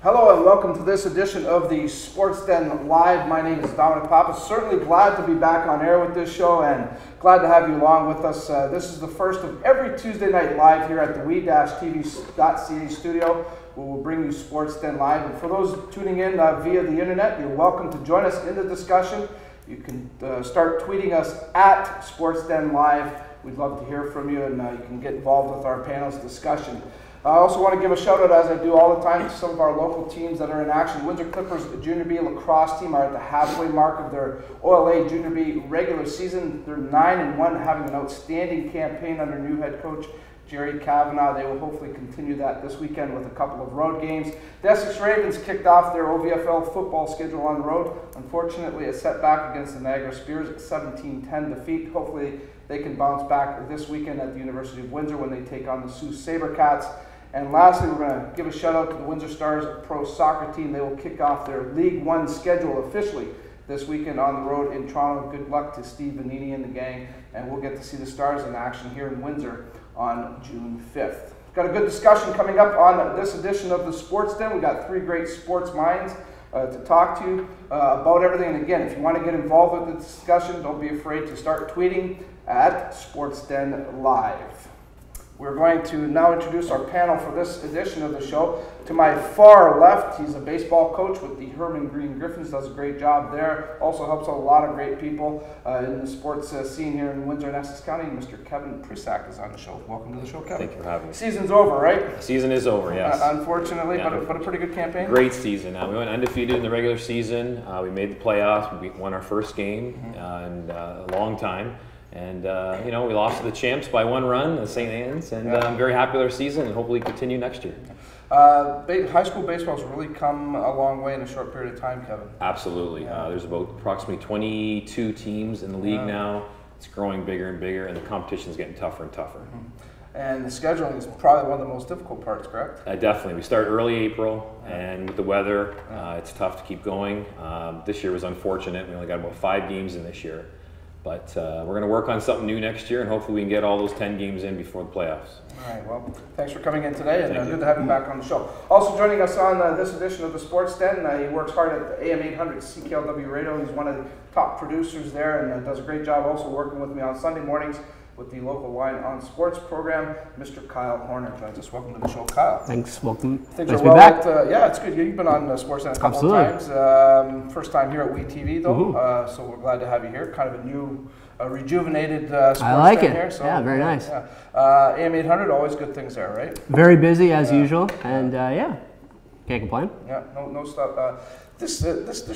Hello and welcome to this edition of the Sports Den Live. My name is Domenic Papa. Certainly glad to be back on air with this show and glad to have you along with us. This is the first of every Tuesday night live here at the WETV5.27.14 studio, where we'll bring you Sports Den Live. And for those tuning in via the internet, you're welcome to join us in the discussion. You can start tweeting us at Sports Den Live. We'd love to hear from you, and you can get involved with our panel's discussion. I also want to give a shout out, as I do all the time, to some of our local teams that are in action. Windsor Clippers Junior B lacrosse team are at the halfway mark of their OLA Junior B regular season. They're 9-1, having an outstanding campaign under new head coach Jerry Kavanaugh. They will hopefully continue that this weekend with a couple of road games. The Essex Ravens kicked off their OVFL football schedule on the road. Unfortunately, a setback against the Niagara Spears, a 17-10 defeat. Hopefully, they can bounce back this weekend at the University of Windsor when they take on the Sioux Sabercats. And lastly, we're going to give a shout out to the Windsor Stars pro soccer team. They will kick off their League One schedule officially this weekend on the road in Toronto. Good luck to Steve Vanini and the gang, and we'll get to see the Stars in action here in Windsor on June 5th. Got a good discussion coming up on this edition of the Sports Den. We've got three great sports minds to talk to you about everything. And again, if you want to get involved with the discussion, don't be afraid to start tweeting at Sports Den Live. We're going to now introduce our panel for this edition of the show. To my far left, he's a baseball coach with the Herman Green Griffins, does a great job there. Also helps out a lot of great people in the sports scene here in Windsor and Essex County. Mr. Kevin Prisak is on the show. Welcome to the show, Kevin. Thank you for having me. Season's over, right? Season is over, yes. Unfortunately, yeah, but a pretty good campaign. Great season. We went undefeated in the regular season. We made the playoffs. We won our first game in a long time. And, we lost to the champs by one run, the St. Anne's, and I'm very happy with our season and hopefully continue next year. High school baseball's really come a long way in a short period of time, Kevin. Absolutely. There's about approximately 22 teams in the league now. It's growing bigger and bigger, and the competition's getting tougher and tougher. And the scheduling is probably one of the most difficult parts, correct? Definitely. We start early April, and with the weather, it's tough to keep going. This year was unfortunate. We only got about 5 games in this year. But we're going to work on something new next year, and hopefully we can get all those 10 games in before the playoffs. All right, well, thanks for coming in today, and good to have you back on the show. Also joining us on this edition of the Sports Den, he works hard at the AM 800 CKLW Radio. He's one of the top producers there and does a great job also working with me on Sunday mornings with the local Line on Sports program. Mr. Kyle Horner joins us. Welcome to the show, Kyle. T's. Welcome. Things are well back. Yeah, it's good. You've been on Sports Den a couple of times. First time here at WeTV, though, so we're glad to have you here. Kind of a new, rejuvenated Sports I like Den it. here. So, yeah, very nice. Yeah. AM 800, always good things there, right? Very busy as usual, and can't complain. Yeah, no stuff. There's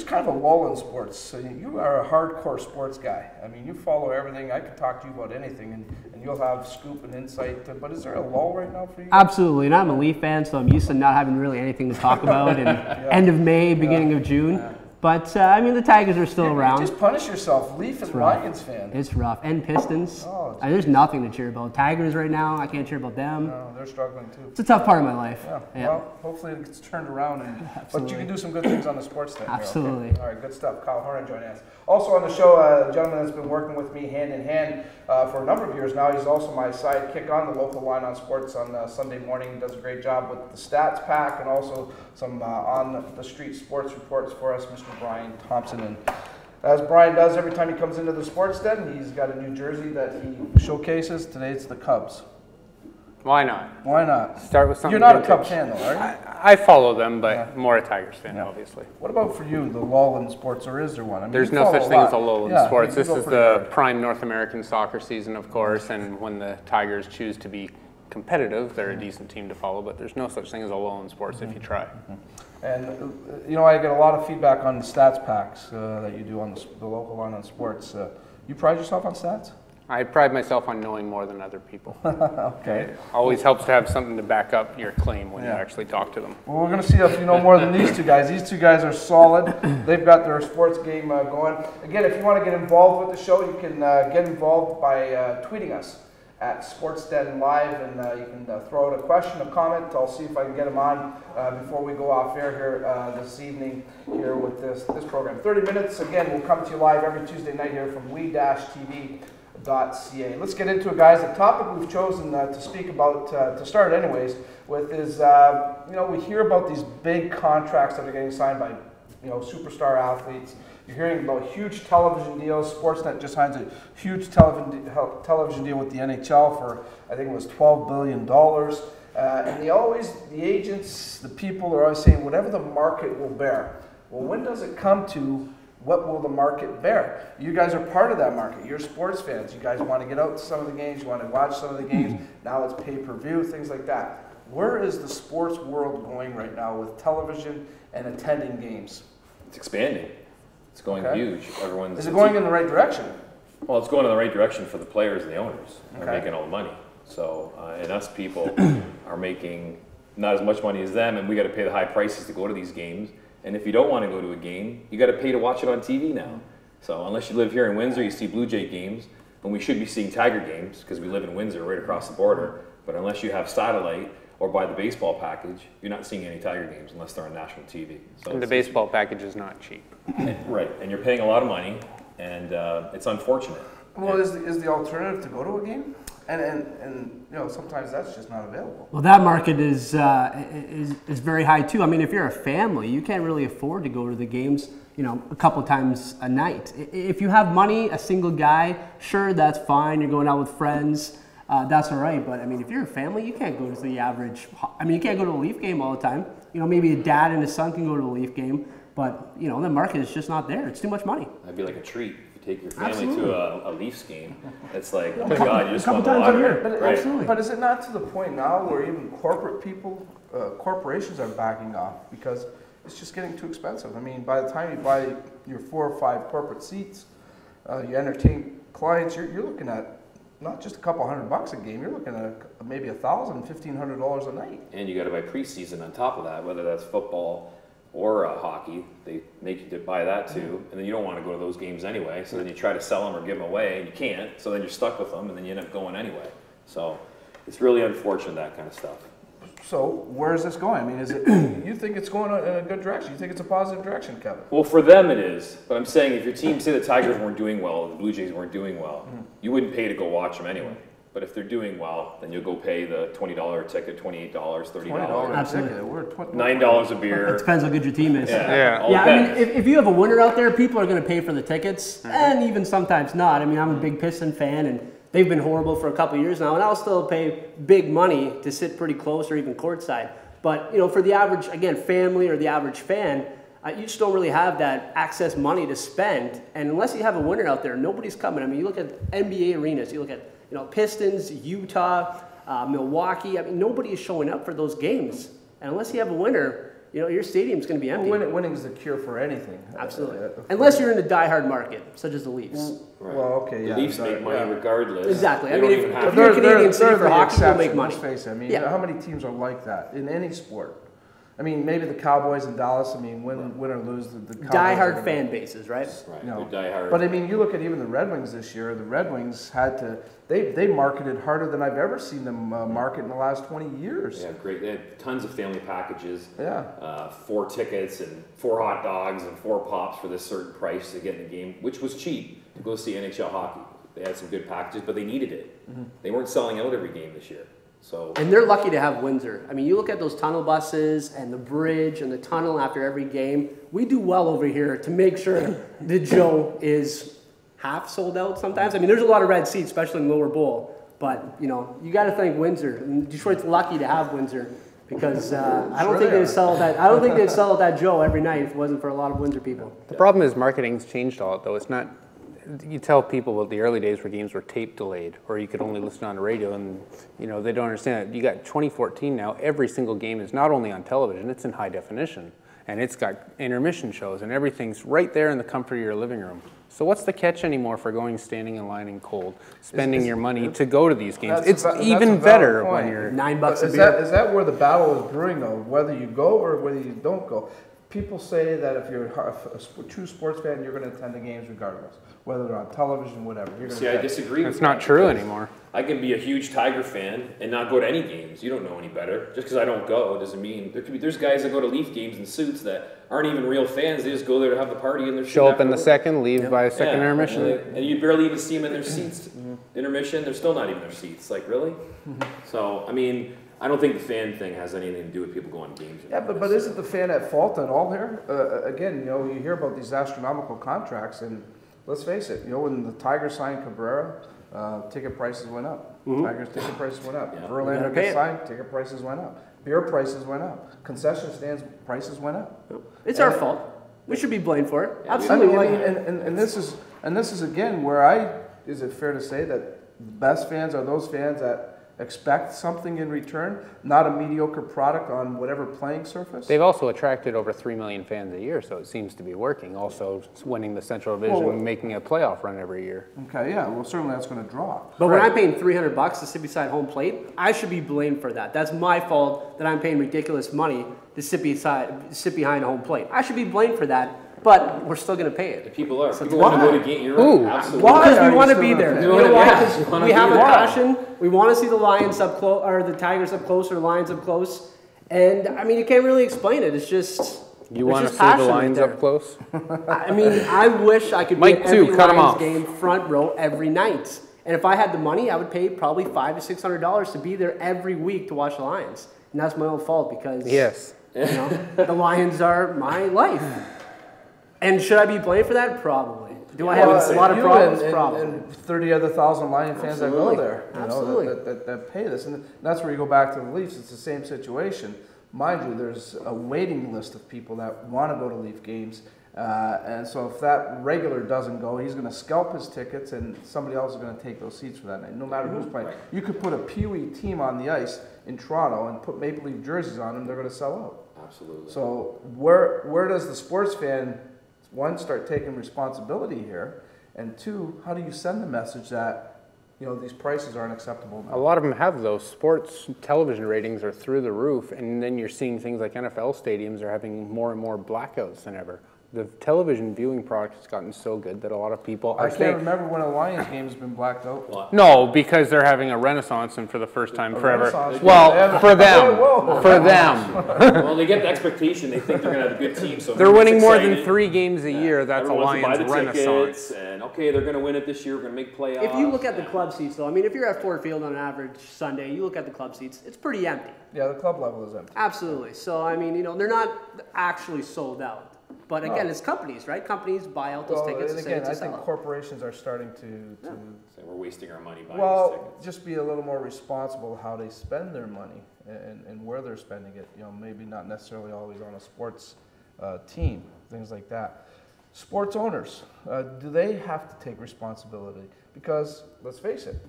kind of a lull in sports. So you are a hardcore sports guy. I mean, you follow everything. I could talk to you about anything, and you'll have scoop and insight. But is there a lull right now for you? Absolutely. And I'm a Leaf fan, so I'm used to not having really anything to talk about in end of May, beginning of June. Yeah. But, the Tigers are still around. Just punish yourself. Leaf and Lions fan. It's rough. And Pistons. There's nothing to cheer about. Tigers right now, I can't cheer about them. No, they're struggling too. It's a tough part of my life. Yeah. Well, hopefully it gets turned around. But you can do some good things on the sports thing. Absolutely. Okay? All right, good stuff. Kyle Horner joining us. Also on the show, a gentleman that's been working with me hand in hand for a number of years now. He's also my sidekick on the local Line on Sports on Sunday morning. He does a great job with the stats pack and also some on-the-street sports reports for us, Mr. Brian Thompson. And as Brian does every time he comes into the Sports Den, he's got a new jersey that he showcases. Today it's the Cubs. Why not? Why not? Start with something. You're not vintage. a Cubs fan, though, are you? I follow them, but more a Tigers fan, obviously. What about for you, the lull in sports, or is there one? I mean, there's no such thing as a lull in sports. This is the hard. prime North American soccer season, of course, and when the Tigers choose to be competitive, they're a decent team to follow, but there's no such thing as a lull in sports if you try. And, I get a lot of feedback on the stats packs that you do on the local Line on Sports. You pride yourself on stats? I pride myself on knowing more than other people. Okay. It always helps to have something to back up your claim when you actually talk to them. Well, we're going to see if you know more than these two guys. These two guys are solid. They've got their sports game going. Again, if you want to get involved with the show, you can get involved by tweeting us at Sports Den Live, and you can throw out a question, a comment. I'll see if I can get them on before we go off air here this evening here with this program. 30 minutes, again, we'll come to you live every Tuesday night here from WE-TV denWETV5.27.14.ca. Let's get into it, guys. The topic we've chosen to speak about, to start anyways, with is, we hear about these big contracts that are getting signed by, superstar athletes. You're hearing about huge television deals. Sportsnet just signs a huge television deal with the NHL for, I think it was $12 billion. And the agents, the people are always saying, whatever the market will bear. Well, when does it come to what will the market bear? You guys are part of that market. You're sports fans. You guys want to get out to some of the games. You want to watch some of the games. Now it's pay-per-view, things like that. Where is the sports world going right now with television and attending games? It's expanding. It's going huge. Is it going in the right direction? Well, it's going in the right direction for the players and the owners. They're making all the money. So, and us people are making not as much money as them, and we got to pay the high prices to go to these games. And if you don't want to go to a game, you got to pay to watch it on TV now. So unless you live here in Windsor, you see Blue Jay games, and we should be seeing Tiger games because we live in Windsor right across the border. But unless you have satellite or buy the baseball package, you're not seeing any Tiger games unless they're on national TV. So and the baseball package is not cheap. Right, and you're paying a lot of money, and it's unfortunate. Well, is the alternative to go to a game? And sometimes that's just not available. Well, that market is very high too. I mean, if you're a family, you can't really afford to go to the games, a couple times a night. If you have money, a single guy, sure, that's fine. You're going out with friends, that's all right. But I mean, if you're a family, you can't go to the average. I mean, you can't go to a Leaf game all the time. Maybe a dad and his son can go to a Leaf game, but the market is just not there. It's too much money. That'd be like a treat. Take your family to a Leafs game. It's like, oh my God, you just want the water. But is it not to the point now where even corporate people, corporations are backing off because it's just getting too expensive? I mean, by the time you buy your 4 or 5 corporate seats, you entertain clients, you're looking at not just a couple $100 a game, you're looking at maybe $1,000, $1,500 a night. And you got to buy preseason on top of that, whether that's football or hockey. They make you buy that too, and then you don't want to go to those games anyway, so then you try to sell them or give them away, and you can't, so then you're stuck with them, and then you end up going anyway. So it's really unfortunate, that kind of stuff. So where is this going? I mean, is it? You think it's going in a good direction? You think it's a positive direction, Kevin? Well, for them it is, but I'm saying if your team, say the Tigers weren't doing well, the Blue Jays weren't doing well, you wouldn't pay to go watch them anyway. But if they're doing well, then you'll go pay the $20 ticket, $28, $30. Absolutely. $9 a beer. It depends how good your team is. Yeah. I mean, if you have a winner out there, people are going to pay for the tickets, and even sometimes not. I mean, I'm a big Piston fan, and they've been horrible for a couple of years now, and I'll still pay big money to sit pretty close or even courtside. But for the average, again, family or the average fan, you just don't really have that access money to spend, and unless you have a winner out there, nobody's coming. I mean, you look at NBA arenas, you look at Pistons, Utah, Milwaukee. I mean, nobody is showing up for those games. And unless you have a winner, your stadium's going to be empty. Well, winning is the cure for anything. Absolutely. Unless you're in a diehard market, such as the Leafs. Right. Well, okay, the Leafs make money regardless. Exactly. They I mean, if have you're a Canadian city for hockey, you'll make money. Let's face it. I mean, how many teams are like that in any sport? I mean, maybe the Cowboys in Dallas, win or lose, the Cowboys diehard fan bases, right? Right, they're diehard. But I mean, you look at even the Red Wings this year, the Red Wings had to, they marketed harder than I've ever seen them market in the last 20 years. Yeah, great. They had tons of family packages. Yeah. 4 tickets and 4 hot dogs and 4 pops for this certain price to get in the game, which was cheap to go see NHL hockey. They had some good packages, but they needed it. They weren't selling out every game this year. So. And they're lucky to have Windsor. I mean, you look at those tunnel buses and the bridge and the tunnel after every game. We do well over here to make sure the Joe is half sold out sometimes. I mean, there's a lot of red seats, especially in Lower Bowl. But, you got to thank Windsor. And Detroit's lucky to have Windsor because I don't think they'd sell that. I don't think they'd sell that Joe every night if it wasn't for a lot of Windsor people. The problem is marketing's changed all it, though. It's not. You tell people about the early days where games were tape delayed, or you could only listen on the radio, and they don't understand it. You got 2014 now. Every single game is not only on television; it's in high definition, and it's got intermission shows, and everything's right there in the comfort of your living room. So what's the catch anymore for standing in line in cold, spending your money to go to these games? It's even better when you're $9 a beer. Is that where the battle is brewing, though? Whether you go or whether you don't go. People say that if you're a true sports fan, you're going to attend the games regardless, whether they're on television, whatever. See, I disagree. It's not true anymore. I can be a huge Tiger fan and not go to any games. You don't know any better. Just because I don't go doesn't mean there's guys that go to Leaf games in suits that aren't even real fans. They just go there to have the party and they're Show up in the second, leave by a second intermission. And you barely even see them in their seats. Intermission, they're still not even in their seats. Like, really? So, I mean, I don't think the fan thing has anything to do with people going to games. Yeah, but isn't the fan at fault at all here? Again, you know, you hear about these astronomical contracts, and let's face it, you know, when the Tigers signed Cabrera, ticket prices went up. Tigers ticket prices went up. Verlander got signed, ticket prices went up. Beer prices went up. Concession stands prices went up. It's our fault. We should be blamed for it. Absolutely. I mean, and this is again where is it fair to say that the best fans are those fans that expect something in return, not a mediocre product on whatever playing surface? They've also attracted over 3 million fans a year, so it seems to be working. Also winning the Central Division and making a playoff run every year. Okay, yeah, well certainly that's going to draw. But when I'm paying $300 to sit beside home plate, I should be blamed for that. That's my fault that I'm paying ridiculous money to sit behind home plate. I should be blamed for that. But we're still going to pay it. People are. People want to go to game. You're right. Absolutely. Why? Because we want to be there. You know why? Because we have a passion. We want to see the Lions up close, or the Tigers up close, or the Lions up close. And I mean, you can't really explain it. It's just you want to see the Lions up close. I mean, I wish I could be at every Lions game front row every night. And if I had the money, I would pay probably $500 to $600 to be there every week to watch the Lions. And that's my own fault because you know, the Lions are my life. And should I be blamed for that? Probably. Do I have a lot of problems? Probably. And 30 other thousand Lion fans that go there, you know, that pay this. And that's where you go back to the Leafs. It's the same situation. Mind you, there's a waiting list of people that want to go to Leaf games. And so if that regular doesn't go, he's going to scalp his tickets and somebody else is going to take those seats for that night, no matter who's playing. You could put a Pee Wee team on the ice in Toronto and put Maple Leaf jerseys on them, they're going to sell out. Absolutely. So where does the sports fan, one, start taking responsibility here, and two, how do you send the message that, you know, these prices aren't acceptable now? A lot of them have those. Sports television ratings are through the roof, and then you're seeing things like NFL stadiums are having more and more blackouts than ever. The television viewing product has gotten so good that a lot of people are I can't remember when a Lions game has been blacked out. No, because they're having a renaissance and for the first time forever. Well, for them. For them. Well, they get the expectation. They think they're going to have a good team. So they're winning more than 3 games a year. That's a Lions renaissance. And okay, they're going to win it this year. We're going to make playoffs. If you look at the club seats, though, I mean, if you're at Ford Field on an average Sunday, you look at the club seats, it's pretty empty. Yeah, the club level is empty. Absolutely. So, I mean, you know, they're not actually sold out. But again, it's companies, right? Companies buy out those tickets. And again, I think corporations are starting to say we're wasting our money buying these tickets. Just be a little more responsible how they spend their money and where they're spending it. You know, maybe not necessarily always on a sports team, things like that. Sports owners, do they have to take responsibility? Because let's face it,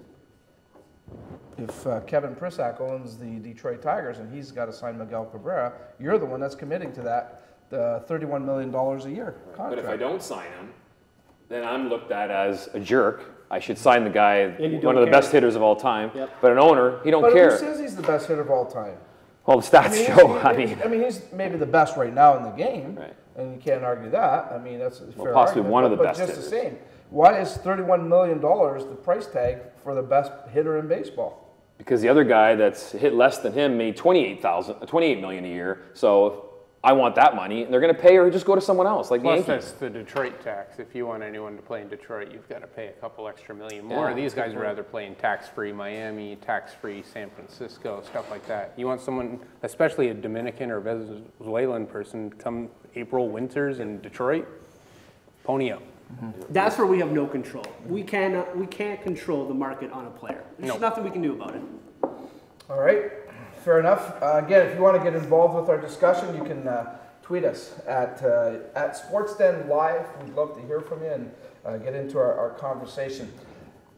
if Kevin Prisak owns the Detroit Tigers and he's got to sign Miguel Cabrera, you're the one that's committing to that $31 million a year contract. But if I don't sign him, then I'm looked at as a jerk. I should sign the guy, one of the best hitters of all time. Yep. But an owner, he don't care. But who says he's the best hitter of all time? Well, the stats show. I mean, he's maybe the best right now in the game, and you can't argue that. I mean, that's a fair possibly argument, one of the best But just hitters. the same, why is $31 million the price tag for the best hitter in baseball? Because the other guy that's hit less than him made $28 million a year. So I want that money, and they're going to pay or just go to someone else, like Plus, the Yankees. that's the Detroit tax. If you want anyone to play in Detroit, you've got to pay a couple extra million more. Yeah, these guys would rather play in tax-free Miami, tax-free San Francisco, stuff like that. You want someone, especially a Dominican or Venezuelan person, come April winters in Detroit, pony up. That's where we have no control. We can't control the market on a player. There's nothing we can do about it. All right. Fair enough. Again, if you want to get involved with our discussion, you can tweet us at SportsDen Live. We'd love to hear from you and get into our conversation.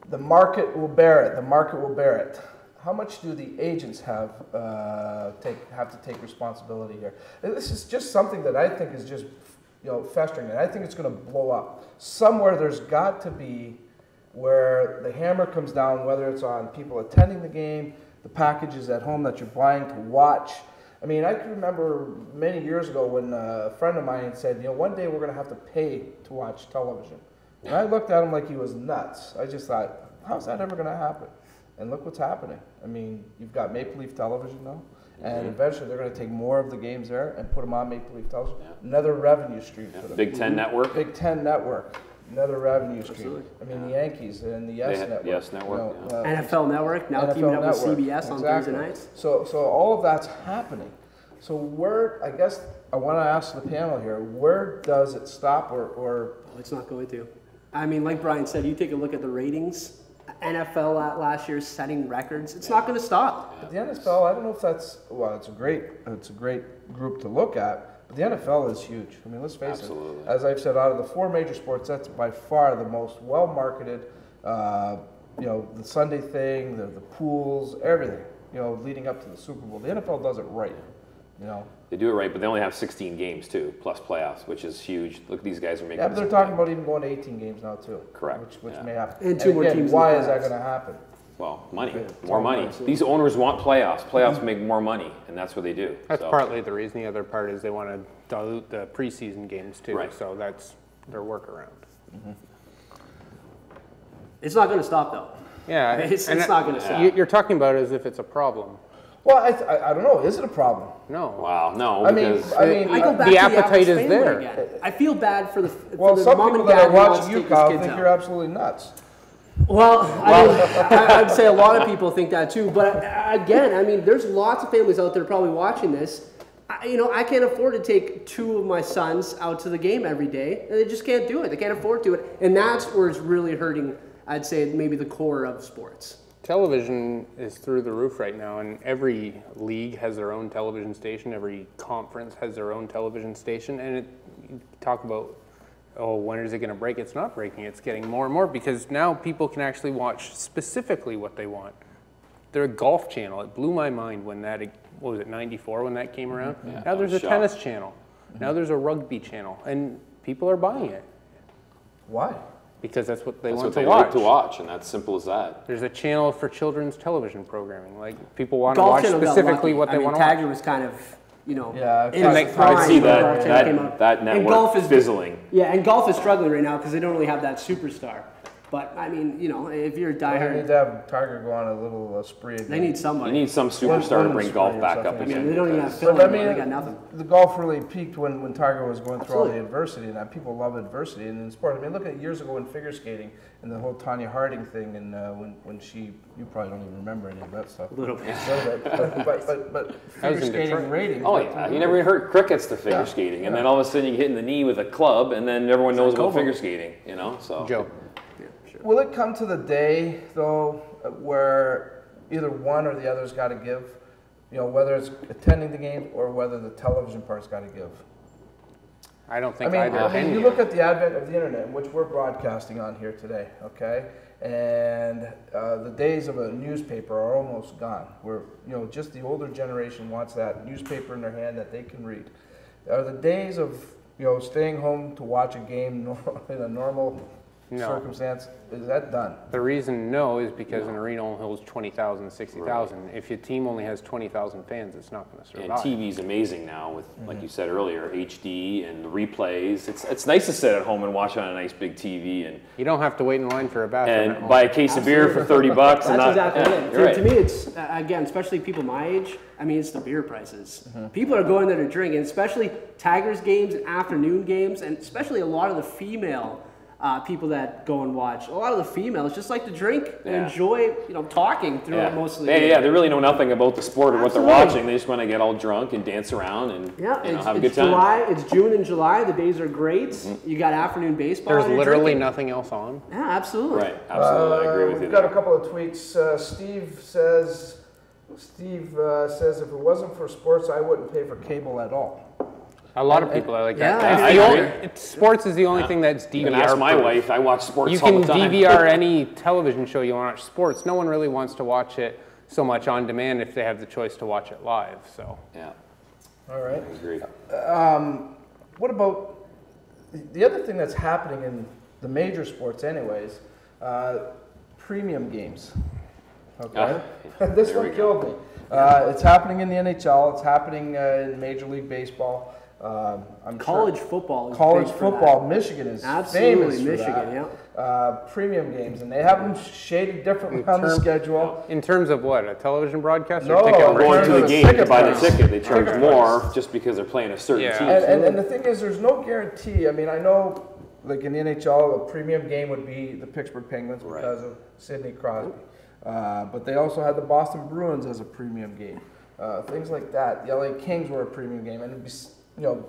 The market will bear it. The market will bear it. How much do the agents have to take responsibility here? This is just something that I think is just festering, and I think it's going to blow up. Somewhere there's got to be where the hammer comes down, whether it's on people attending the game, the packages at home that you're buying to watch. I mean, I can remember many years ago when a friend of mine said, one day we're going to have to pay to watch television. And I looked at him like he was nuts. I just thought, how's that ever going to happen? And look what's happening. I mean, you've got Maple Leaf Television now. And eventually they're going to take more of the games there and put them on Maple Leaf Television. Another revenue stream for them. Big Ten Network. Big Ten Network. Another revenue stream. I mean, the Yankees and the Yes Network. Yes Network. NFL Network, now teaming up with CBS on Thursday nights. So all of that's happening. So where, I guess, I want to ask the panel here, where does it stop or It's not going to. I mean, like Brian said, you take a look at the ratings. NFL last year setting records. It's not going to stop. But the NFL, I don't know if that's, well, it's a great group to look at. But the NFL is huge. I mean, let's face it. As I've said, out of the 4 major sports, that's by far the most well-marketed. You know, the Sunday thing, the pools, everything. You know, leading up to the Super Bowl, the NFL does it right. You know, they do it right, but they only have 16 games too, plus playoffs, which is huge. Look, these guys are making. Yeah, but they're talking about even going to 18 games now too. Correct. Which may happen. And 2 more teams. Why is that going to happen? Well, money, more money. These owners want playoffs. Playoffs make more money, and that's what they do. That's partly the reason. The other part is they want to dilute the preseason games too. Right. So that's their workaround. It's not going to stop though. Yeah, it's not going to stop. You're talking about it as if it's a problem. Well, I don't know. Is it a problem? No. Wow, no. I mean, I go back the to appetite is Family there. Again. I feel bad for the some mom people and that dad are who wants watching to you, take Kyle, his kids think out. you're absolutely nuts. Well, I'd say a lot of people think that too. But again, I mean, there's lots of families out there probably watching this. I can't afford to take 2 of my sons out to the game every day, and they just can't do it. They can't afford to do it, and that's where it's really hurting. I'd say maybe the core of sports. Television is through the roof right now, and every league has their own television station. Every conference has their own television station, and you talk about, oh, when is it going to break? It's not breaking. It's getting more and more because now people can actually watch specifically what they want. Their Golf Channel, it blew my mind when that, what was it, 94 when that came around? Yeah, now there's a tennis channel. Now there's a rugby channel, and people are buying it. Why? Because that's what they That's want what to they watch. like to watch, and that's simple as that. There's a channel for children's television programming. Like, people want to Golf watch Channel got specifically lucky. what they I mean, want to watch. Tiger was kind of, Yeah, in his I prime see when Golf Channel came that out. that And network golf is fizzling. Yeah, and golf is struggling right now because they don't really have that superstar. But I mean, if you're a They diehard, need to have Tiger go on a little spree again. they need You somebody. need some superstar to bring golf back up I mean, again. they don't even have because- Phil But I anymore. mean, They got nothing. the golf really peaked when Tiger was going through all the Absolutely. adversity, and people love adversity in sport. I mean, look at years ago in figure skating and the whole Tanya Harding thing, and when she, you probably don't even remember any of that stuff. A little bit. But I was figure in skating Detroit. ratings. Oh yeah, you never even heard crickets to figure skating, and then all of a sudden you hit in the knee with a club, and then everyone knows about figure skating. So. Joe. Will it come to the day, though, where either one or the other's got to give? Whether it's attending the game or whether the television part's got to give. I don't think I either mean, can you yet. look at the advent of the internet, which we're broadcasting on here today, okay? And the days of a newspaper are almost gone. Just the older generation wants that newspaper in their hand that they can read. Are the days of, staying home to watch a game in a normal circumstance, is that done? The reason no is because an arena only holds 20,000, 60,000. If your team only has 20,000 fans, it's not going to survive. And TV's amazing now with, like you said earlier, HD and the replays. It's nice to sit at home and watch on a nice big TV and You don't have to wait in line for a bathroom at and home. buy a case of beer for $30 and That's not. exactly yeah, it. you're right. To me, it's, again, especially people my age, I mean, it's the beer prices. People are going there to drink, and especially Tigers games and afternoon games, and especially a lot of the female people that go and watch. A lot of the females just like to drink and enjoy, talking throughout most of the game. Yeah, they really know nothing about the sport or what they're Absolutely. watching. They just want to get all drunk and dance around and have a good it's time. July. It's June and July. The days are great. You got afternoon baseball. There's and you're literally drinking. nothing else on. Yeah, absolutely. Right, absolutely, I agree with you We've got there. a couple of tweets. Steve says if it wasn't for sports, I wouldn't pay for cable at all. A lot of people are like Yeah, that. I It's the agree. only- sports is the only thing that's DVR. You can ask my proof. wife. I watch sports You all can the time. DVR any television show you want to watch. Sports, no one really wants to watch it so much on demand if they have the choice to watch it live. So Yeah, All right. I agree. What about the other thing that's happening in the major sports anyways, premium games. Okay? This there one we killed me. It's happening in the NHL. It's happening in Major League Baseball. College football is College big for football. that. Michigan is Absolutely, famous for Michigan, that. yeah. premium games, and they have them shaded differently on the schedule. In terms of what, a television broadcast? No, or ticket I'm Going to the game to buy the price. ticket, they charge Ticket more price. just because they're playing a certain Yeah. team. And the thing is, there's no guarantee. I mean, I know, like in the NHL, a premium game would be the Pittsburgh Penguins because of Sidney Crosby. But they also had the Boston Bruins as a premium game. Things like that. The LA Kings were a premium game, and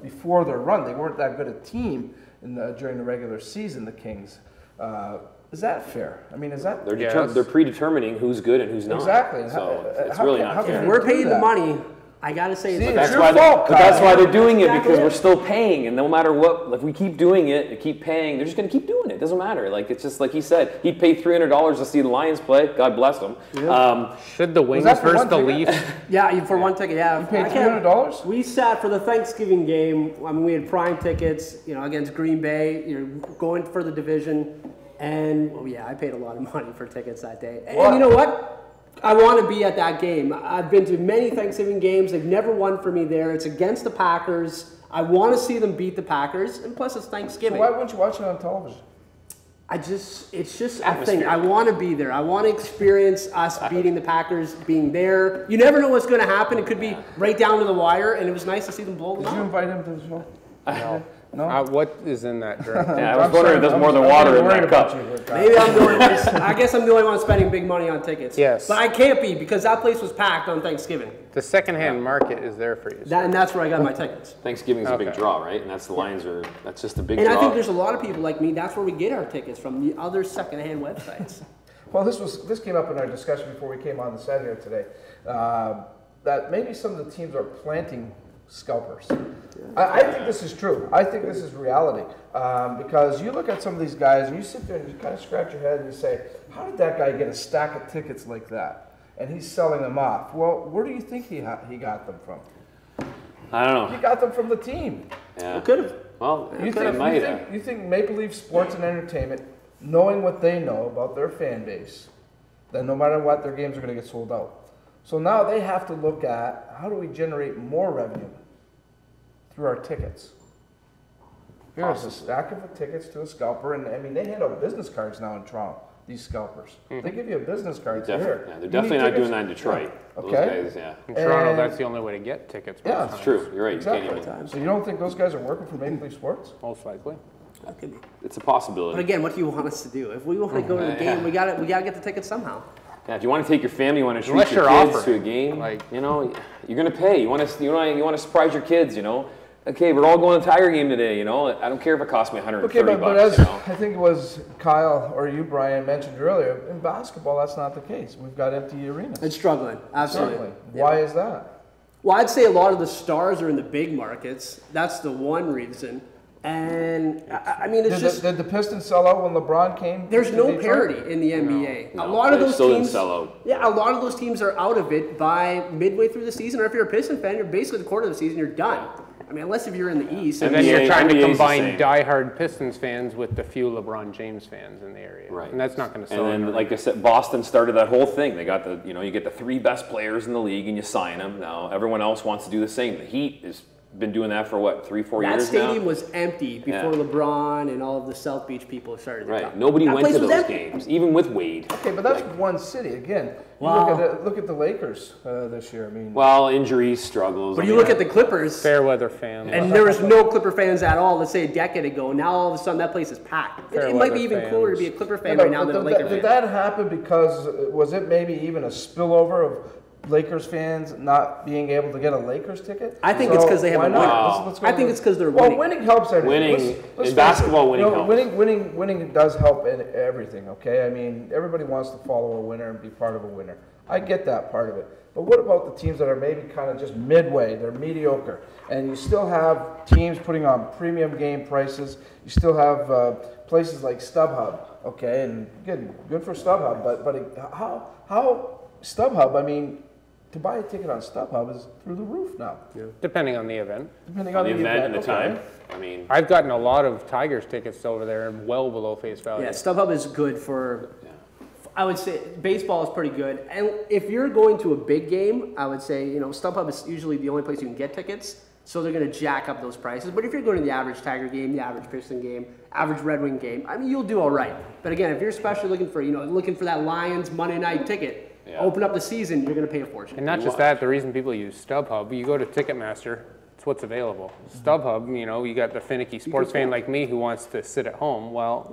before their run, they weren't that good a team during the regular season. The Kings. Is that fair? I mean, is that They're predetermining who's good and who's not. exactly? So it's How really can- not how can fair. you We're do paying the that? money. I gotta say, See, it's it's That's your why, fault, but that's Kyle. why they're doing it, Exactly because we're it. still paying, and no matter what, if we keep doing it and keep paying, they're just going to keep doing it. It doesn't matter. Like, it's just like he said, he'd pay $300 to see the Lions play. God bless them. Should the Wings that for versus one the ticket? Leafs? yeah, for one ticket, yeah. You paid I can't- $300? We sat for the Thanksgiving game. I mean, we had prime tickets, against Green Bay. You're going for the division, and I paid a lot of money for tickets that day. And you know what? I want to be at that game. I've been to many Thanksgiving games. They've never won for me there. It's against the Packers. I want to see them beat the Packers, and plus it's Thanksgiving. Why wouldn't you watch it on television? It's just a Atmosphere. thing. I want to be there. I want to experience us beating the Packers, being there. You never know what's going to happen. It could be right down to the wire, and it was nice to see them blow them Did you out. invite him to the show? No. No? What is in that drink? Yeah, I was wondering if there's more than water in that cup. Maybe I'm the only one. I guess I'm the only one spending big money on tickets. Yes. But I can't be because that place was packed on Thanksgiving. The secondhand market is there for you. And that's where I got my tickets. Thanksgiving's a big Okay. draw, right? And that's the Lions that's just a big And draw. I think there's a lot of people like me. That's where we get our tickets from, the other secondhand websites. Well, this came up in our discussion before we came on the set here today, that maybe some of the teams are planting scalpers. I think this is true. I think this is reality, because you look at some of these guys and you sit there and you kind of scratch your head and you say, how did that guy get a stack of tickets like that? And he's selling them off. Well, where do you think he got them from? I don't He know. got them from the team. Yeah. Could have. Well, You they think, might you, have. think, you think Maple Leaf Sports and Entertainment, knowing what they know about their fan base, that no matter what, their games are going to get sold out. So now they have to look at how do we generate more revenue through our tickets. Here's a stack of tickets to a scalper, and I mean they hand out business cards now in Toronto. These scalpers, they give you a business card. Yeah, Here, they're you need definitely not tickets? doing that in Detroit. Yeah. Those Okay. guys, yeah. In Toronto, And- that's the only way to get tickets. most Yeah, times. It's true. You're right. You Exactly. can't even. So you don't think those guys are working for Maple Leaf Sports? Most likely. That could be. It's a But possibility. again, what do you want us to do? If we want to go to the game, we gotta get the tickets somehow. Yeah, if you want to take your family, you want to treat Unless your you're kids to a offering, game, like- you're gonna pay. You want to surprise your kids. Okay, we're all going to the Tiger game today. I don't care if it costs me $130 Okay, but bucks. as I think it was Kyle or you, Brian, mentioned earlier, in basketball that's not the case. We've got empty arenas. It's struggling, absolutely. Certainly. Why is that? Well, I'd say a lot of the stars are in the big markets. That's the one reason. And I mean, it's just Did the Pistons sell out when LeBron came? there's to no Detroit? parity in the NBA. No, a lot of they those still didn't teams sell out. Yeah, a lot of those teams are out of it by midway through the season. Or if you're a Piston fan, you're basically the quarter of the season. You're done. I mean, unless if you're in the East. And then you're NBA trying to is the combine same. diehard Pistons fans with the few LeBron James fans in the area. Right. And that's not going to sell. And then, anything. like I said, Boston started that whole thing. They got you get the 3 best players in the league and you sign them. Now everyone else wants to do the same. The Heat has been doing that for what, 3-4 that years stadium now. was empty before Yeah. LeBron and all of the South Beach people started to Right. come. Nobody That went to place was those empty. games, even with Wade. Okay, but that's one city. Again, you Wow. look at the Lakers this year. I mean, Well, injuries, struggles. But I you mean, look at the Clippers, Fairweather fan. and there was no Clipper fans at all, let's say a decade ago. Now all of a sudden that place is packed. It might be even Fairweather cooler to be a fans. Clipper fan Yeah, right now but than a Laker did fan. that happen because was it maybe even a spillover of Lakers fans not being able to get a Lakers ticket? I think it's 'cause they have why a not? winner. Let's go I think with- it's 'cause they're well, winning. winning helps everything. Winning- Let's in face basketball, it. winning helps. Winning does help in everything. Okay, I mean everybody wants to follow a winner and be part of a winner. I get that part of it. But what about the teams that are maybe kind of just midway? They're mediocre, and you still have teams putting on premium game prices. You still have places like StubHub. Okay, and good for StubHub. But how StubHub? I mean, to buy a ticket on StubHub is through the roof now. Depending on the event. Depending on the event and the okay. time. I mean, I've gotten a lot of Tigers tickets over there, well below face value. Yeah, StubHub is good for, I would say, baseball is pretty good. And if you're going to a big game, I would say, StubHub is usually the only place you can get tickets. So they're going to jack up those prices. But if you're going to the average Tiger game, the average Piston game, average Red Wing game, I mean, you'll do all right. But again, if you're especially looking for that Lions Monday night ticket, open up the season, you're going to pay a fortune. And not just that, the reason people use StubHub, you go to Ticketmaster, it's what's available. StubHub, you got the finicky sports fan like me who wants to sit at home. Well,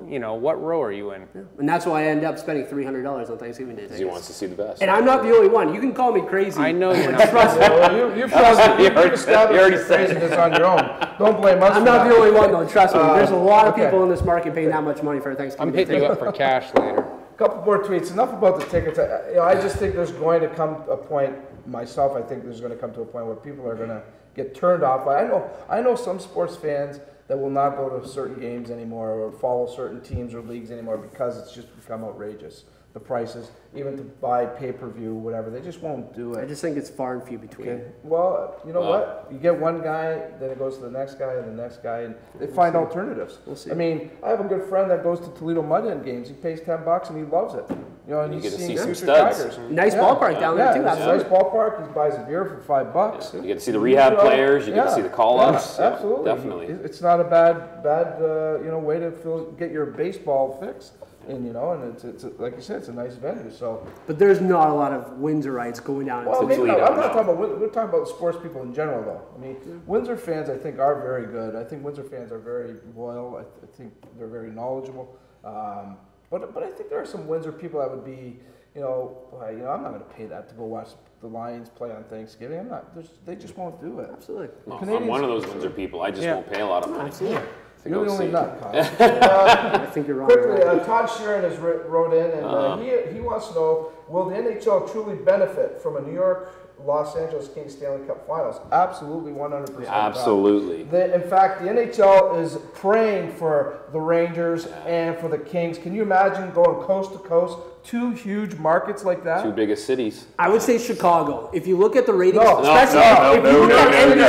what row are you in? Yeah. And that's why I end up spending $300 on Thanksgiving Day tickets. He wants to see the best. And I'm not the only one. You can call me crazy. I know you're not. Trust me. You've established craziness on your own. Don't blame us. I'm not the only one, though. Trust me. There's a lot of people in this market paying that much money for a Thanksgiving I'm Day hitting you up for cash later. A couple more tweets. Enough about the tickets. I just think there's going to come a point, myself, I think there's going to come to a point where people are going to get turned off. I know some sports fans that will not go to certain games anymore or follow certain teams or leagues anymore because it's just become outrageous. The prices, even to buy pay-per-view, whatever, they just won't do it. I just think it's far and few between. Okay. Well, you know what? You get one guy, then it goes to the next guy and the next guy, and they find alternatives. We'll see. I mean, I have a good friend that goes to Toledo Mud Hen games. He pays $10 and he loves it. And you he's get to seeing see some future studs. Tigers. Nice ballpark down there, too. It's a nice ballpark. He buys a beer for $5. You get to see the rehab players. You get to see the call-ups. Yeah, absolutely. Definitely. It's not a bad way to get your baseball fix. And it's like you said, it's a nice venue. So, but there's not a lot of Windsorites going down. Well, into maybe Toledo. I'm not talking about. We're talking about sports people in general, though. I mean, Windsor fans, I think, are very good. I think Windsor fans are very loyal. I think they're very knowledgeable. But I think there are some Windsor people that would be, I'm not going to pay that to go watch the Lions play on Thanksgiving. I'm not. They just won't do it. Absolutely. Well, I'm one of those Windsor people. I just won't pay a lot of money. Absolutely. You're the only nut, Kyle. I think you're wrong. Quickly, Todd Sheeran has wrote in, and he wants to know, will the NHL truly benefit from a New York, Los Angeles Kings Stanley Cup Finals? Absolutely, 100%. Absolutely. In fact, the NHL is praying for the Rangers and for the Kings. Can you imagine going coast to coast, two huge markets like that? Two biggest cities. I would say Chicago. If you look at the ratings, No. especially if you look at No.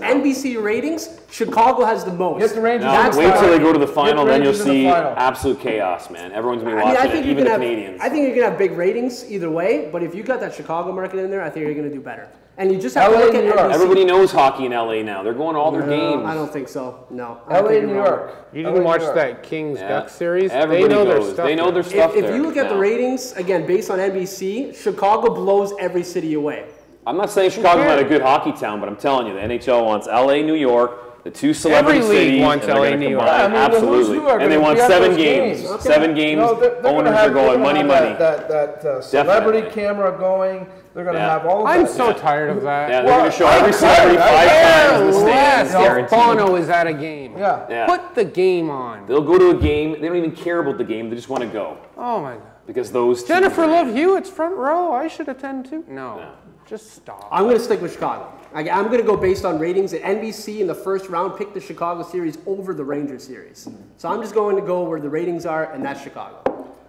NBC ratings, Chicago has the most. Get the Rangers. No, wait till they go to the final, then you'll Rangers in the see final. absolute chaos, man. Everyone's gonna be I mean, watching I think it, you're even the gonna Canadians. I think you're gonna have big ratings either way. But if you got that Chicago market in there, I think you're gonna do better. And you just have LA, to look at New York. NBC. Everybody knows hockey in LA now. They're going to all their games. I don't think so. No. I LA, think you're New wrong. York. You LA, didn't watch New York. that Kings-Ducks series? Everybody they know goes. their stuff. They know their there. stuff If there. you look at the Yeah. ratings, again, based on NBC, Chicago blows every city away. I'm not saying Chicago's not a good hockey town, but I'm telling you, the NHL wants LA, New York, the two celebrity Every league cities, wants and they're LA, gonna New York. combine. Yeah, I mean, the who's Absolutely. who are And they gonna want be at 7 those games. games. 7 games. They're Owners gonna are going they're gonna money. have That celebrity Definitely. camera going. They're going to Yeah. have all of I'm that. so tired of that. Yeah, they're going to show every celebrity 5 times in the stands, Unless guaranteed. Bono is at a game. Yeah. Yeah. Put the game on. They'll go to a game. They don't even care about the game. They just want to go Oh my God. because those teams Jennifer are- Love Hewitt's front row. I should attend too. No. Just stop. I'm going to stick with Chicago. I'm going to go based on ratings. At NBC in the first round picked the Chicago series over the Rangers series. So I'm just going to go where the ratings are, and that's Chicago.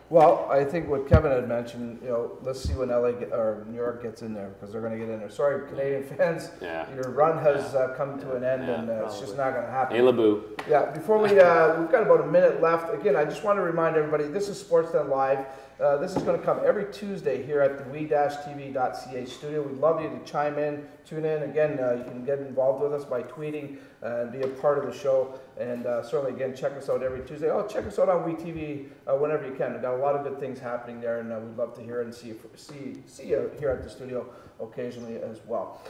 Well, I think what Kevin had mentioned, let's see when or New York gets in there because they're going to get in there. Sorry, Canadian fans, Yeah. your run has come to an end, and it's just not going to happen. Hey, LeBou. Yeah, before we've got about a minute left. Again, I just want to remind everybody, this is Sportsnet Live. This is going to come every Tuesday here at the we-tv.ca studio. We'd love you to chime in, tune in. Again, you can get involved with us by tweeting and be a part of the show. And certainly, again, check us out every Tuesday. Oh, check us out on WeTV whenever you can. We've got a lot of good things happening there, and we'd love to hear and see you here at the studio occasionally as well.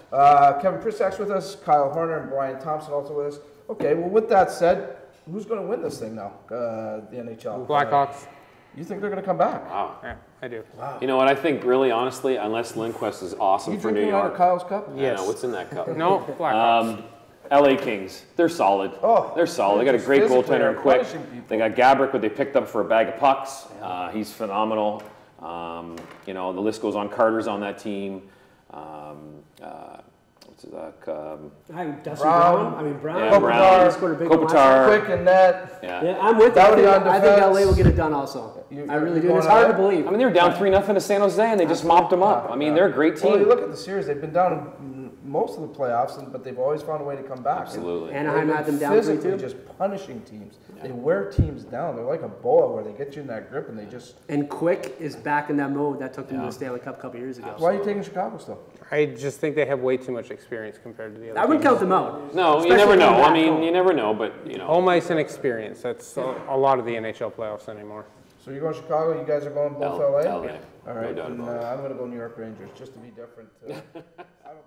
Kevin Prisak's with us, Kyle Horner and Brian Thompson also with us. Okay, well, with that said, who's going to win this thing now, the NHL? Blackhawks. You think they're going to come back? Wow. Yeah, I do. Wow. You know what? I think really, honestly, unless Lindquist is awesome You for New drinking out of York. Kyle's cup? I Yes. know, what's in that cup? No, Blackhawks. LA Kings, they're solid. Oh, They're solid. They got a just great physically goaltender they're and quick. punishing people. They got Gabrick, what they picked up for a bag of pucks. He's phenomenal. The list goes on. Carter's on that team. What's his Dusty Brown. Brown. Yeah, Brown. He scored a big one last Kopitar. Quick and net. Yeah. Yeah, I'm with you. Dowdy on I think defense. LA will get it done also. I really do. going It's hard to on? believe. I mean, they were down 3-0 to San Jose, and they just mopped them up. I mean, they're a great team. Well, you look at the series; they've been down in most of the playoffs, but they've always found a way to come back. Absolutely. Anaheim They've had been them down physically 3-2. just punishing teams. They wear teams down. They're like a boa where they get you in that grip and they just. And Quick is back in that mode that took them to the Stanley Cup a couple years ago. Why are you taking Chicago still? I just think they have way too much experience compared to the other I wouldn't teams. count them out. No, you Especially never know. going I back mean, home. you never know, but you know. Home ice and experience. That's a lot of the NHL playoffs anymore. So you're going Chicago, you guys are going both LA. LA? LA. All right, No doubt and, about it. I'm going to go New York Rangers, just to be different. I don't